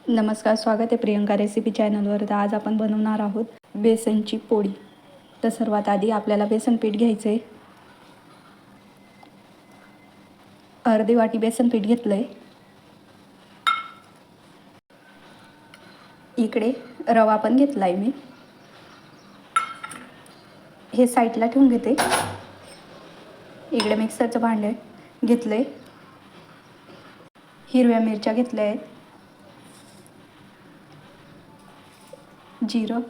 नमस्कार, स्वागत आहे प्रियंका रेसिपी चॅनलवर. तर आज आपण बनवणार आहोत बेसनची पोळी. तर सर्वात आधी आपल्याला बेसन पीठ घ्यायचं आहे. अर्धी वाटी बेसन पीठ घेतलं आहे. इकडे रवा पण घेतला आहे मी. हे साईडला ठेवून घेते. इकडे मिक्सरचं भांडे घेतलं आहे. हिरव्या मिरच्या घेतल्या आहेत. जिरं.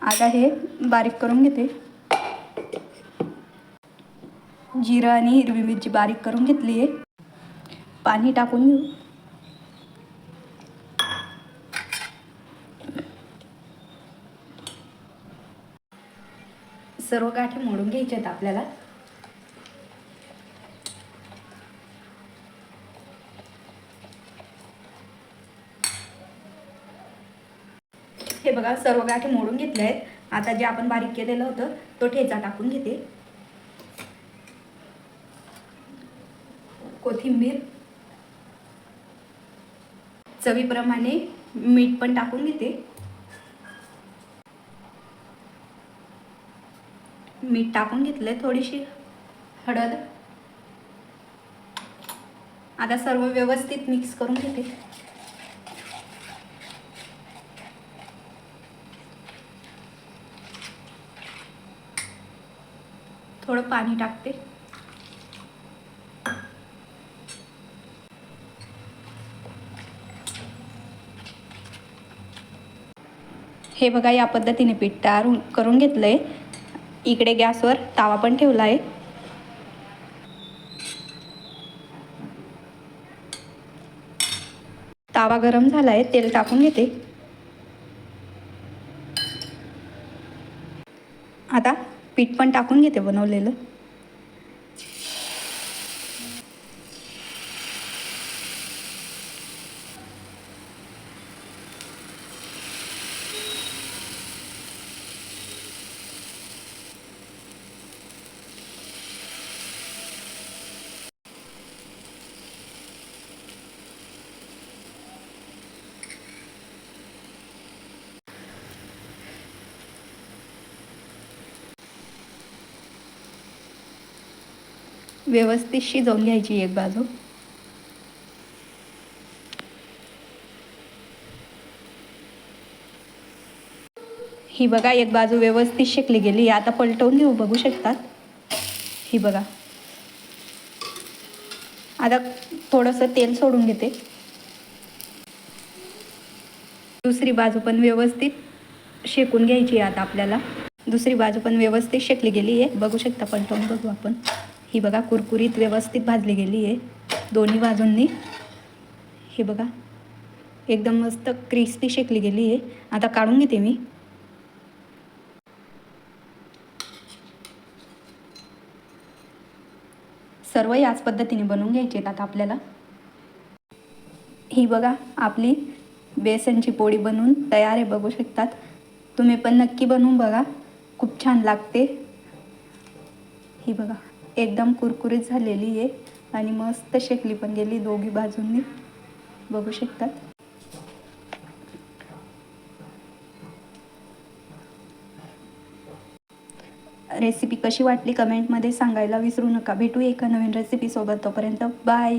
आता हे बारीक करून घेते. जिरं आणि हिरवी मिरची बारीक करून घेतली आहे. पाणी टाकून घेऊ. सर्व गाठी मोडून घ्यायचे आहेत आपल्याला. हे बघा, सर्व गाठी मोडून घेतल्या आहेत. आता जे आपण बारीक केलेलं होतं तो ठेचा टाकून घेते. कोथिंबीर, चवीप्रमाणे मीठ पण टाकून घेते. मीठ टाकून घेतले. थोडीशी हळद. आता सर्व व्यवस्थित मिक्स करून घेते. थोडं पाणी टाकते. हे बघा, या पद्धतीने पीठ तयार करून घेतलंय. इकडे गॅसवर तवा पण ठेवला आहे. तवा गरम झाला आहे. तेल टाकून घेते. आता पीठ पण टाकून घेते बनवलेलं. व्यवस्थित शिजवून घ्यायची एक बाजू. ही बघा, एक बाजू व्यवस्थित शेकली गेली. आता पलटवून घेऊ. बघू शकतात. ही बघा, आता थोडंसं तेल सोडून घेते. दुसरी बाजू पण व्यवस्थित शेकून घ्यायची आहे. आता आपल्याला दुसरी बाजू पण व्यवस्थित शेकली गेली आहे. बघू शकता. पलटवून बघू आपण. ही बघा, कुरकुरीत व्यवस्थित भाजली गेली आहे दोन्ही बाजूंनी. ही बघा, एकदम मस्त क्रिस्पी शेकली गेली आहे. आता काढून घेते मी. सर्व याच पद्धतीने बनवून घ्यायचे आहेत आता आपल्याला. ही बघा, आपली बेसनची पोळी बनवून तयार आहे. बघू शकतात. तुम्ही पण नक्की बनवून बघा. खूप छान लागते. ही बघा, एकदम कुरकुरीत झालेली आहे आणि मस्त शेकली पण गेली दोघी बाजूंनी. बघू शकतात. रेसिपी कशी वाटली कमेंटमध्ये सांगायला विसरू नका. भेटू एका नवीन रेसिपीसोबत. तोपर्यंत बाय.